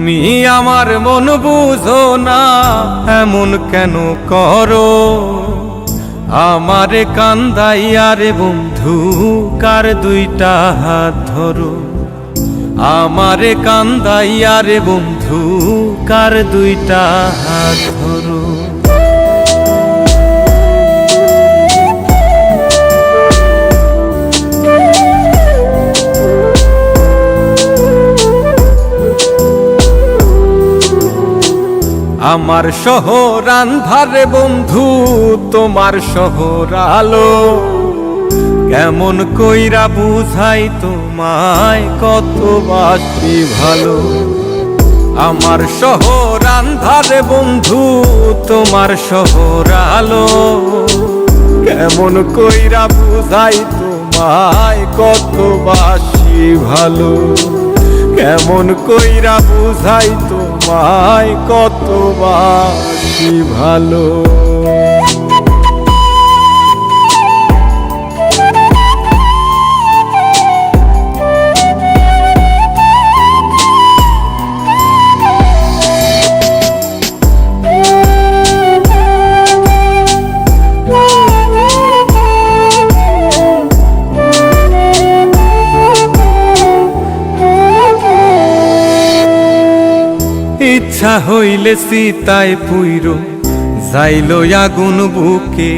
তুমি আমার মন বুঝো না, এমন কেন করো? আমারে কান্দাইয়া রে বন্ধু, কার দুইটা হাত ধরো। আমারে কান্দাইয়া রে বন্ধু, কার দুইটা হাত ধরো। আমার শহর আন্ধারে বন্ধু, তোমার শহর আলো। কেমন কইরা বুঝাই তোমায়, কত বাসি ভালো। আমার শহর আন্ধারে বন্ধু, তোমার শহর আলো। কেমন কইরা বুঝাই তোমায়, কত বাসি ভালো। কেমন কইরা বুঝাই তোমায়, কত বাসি ভালো। ইচ্ছা হইলে সীতায় পুইরো যাইলো আগুন বুকে।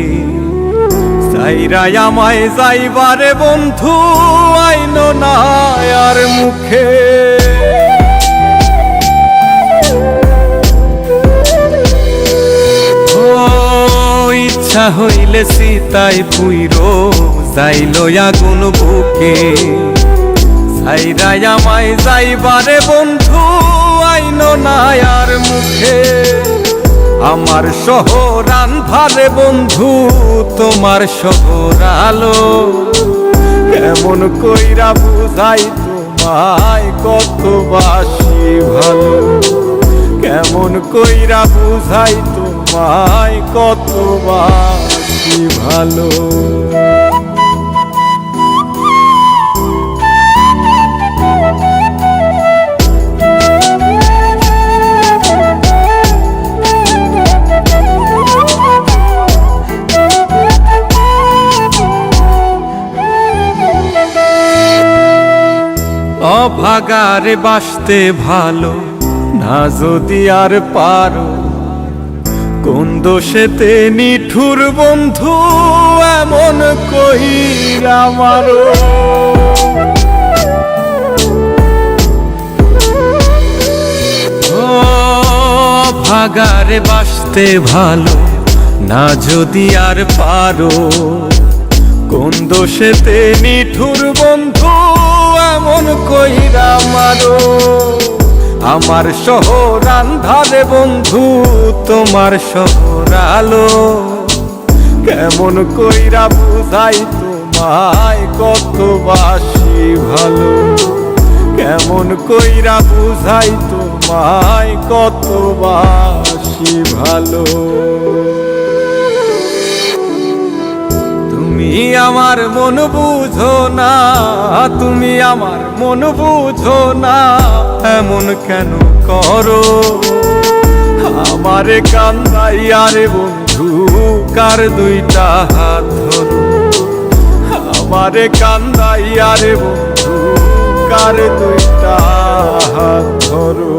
যাইরাই আমায় যাইবারে বন্ধু, আইনো না আর মুখে। ও ইচ্ছা হইলে সীতায় পুইরো যাইলো আগুন বুকে। যাইরাই আমায় যাইবারে বন্ধু, আইনো না আর মুখে। আমার শহর আন্ধারে বন্ধু, তোমার শহর আলো। কেমন কইরা বুঝাই তোমায়, কত বাসি ভালো। কেমন কইরা বুঝাই তোমায়, কত বাসি ভালো। অভাগারে বাসতে ভালো না যদি আর পারো। কোন দোষেতে নিঠুর বন্ধু, এমন কইরা মারো। অভাগারে বাসতে ভালো না যদি আর পারো। কোন দোষেতে নিঠুর বন্ধু, এমন কইরা মারো। আমার শহর আন্ধারে বন্ধু, তোমার শহর আলো। কেমন কইরা বুঝাই তোমায়, কত বাসি ভালো। কেমন কইরা বুঝাই তোমায়, কত বাসি ভালো। তুমি আমার মন বুঝো না, তুমি আমার মন বুঝো না, এমন কেন করো? আমারে কান্দাইয়া রে বন্ধু, কার দুইটা হাত ধরো। আমারে কান্দাইয়া রে বন্ধু, কার দুইটা হাত ধরো।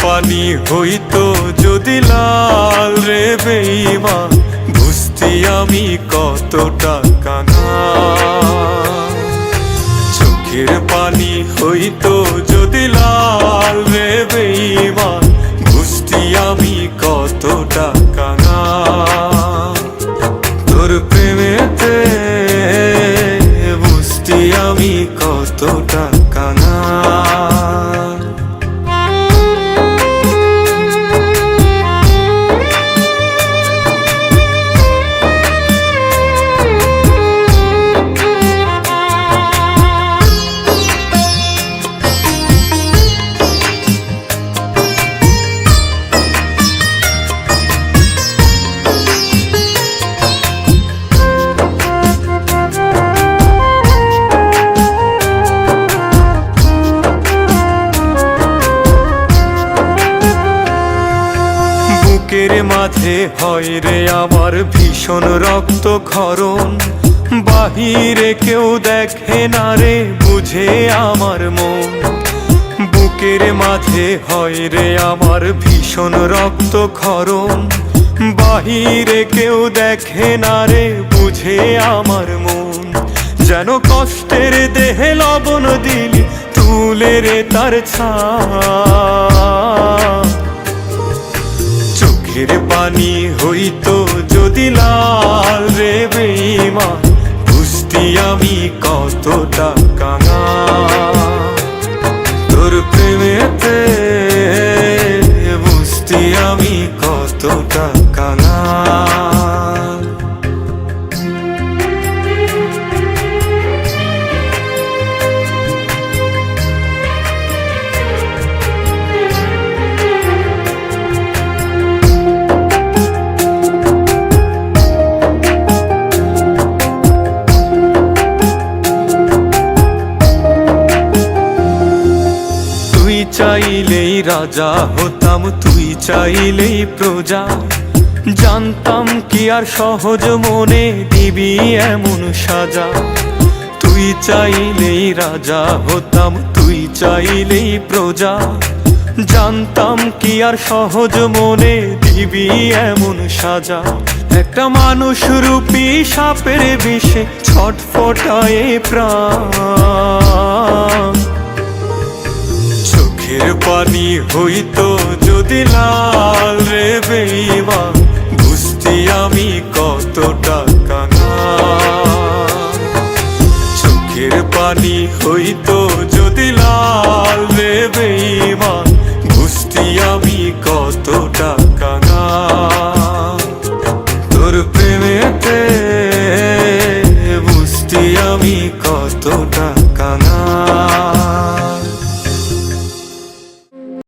পানি হইতো যদি লাল রে বেঈমান, বুঝতি আমি কতটা কাঙাল। চোখের পানি হইতো যদি লাল রে বেঈমান, বুঝতি আমি কতটা কাঙাল। তোর প্রেমেতে বুঝতি আমি কতটা কাঙাল। বুকের মাঝে হয় রে আমার ভীষণ রক্তক্ষরণ, বাহিরে কেউ দেখে না রে বুঝে আমার মন। বুকের মাঝে হয় রে আমার ভীষণ রক্তক্ষরণ, বাহিরে কেউ দেখে না রে বুঝে আমার মন। যেন কষ্টের দেহে লবণ দিলি তুলে রে তার ছাপ, চোখের পানি হইতো যদি লাল রে বেঈমান, বুঝতি আমি কতটা কাঙাল তোর প্রেমেতে, বুঝতি আমি কতটা কাঙাল। চাইলেই রাজা হতাম, তুই চাইলেই প্রজা, জানতাম কি আর সহজ মনে দিবি এমন সাজা। তুই চাইলেই রাজা হতাম, তুই চাইলেই প্রজা, জানতাম কি আর সহজ মনে দিবি এমন সাজা। একটা মানুষ রূপী সাপের বিষে ছটফটায় প্রাণ, চোখের পানি হইতো যদি লাল রে বেঈমান, বুঝতি আমি কতটা কাঙাল। চোখের পানি হইতো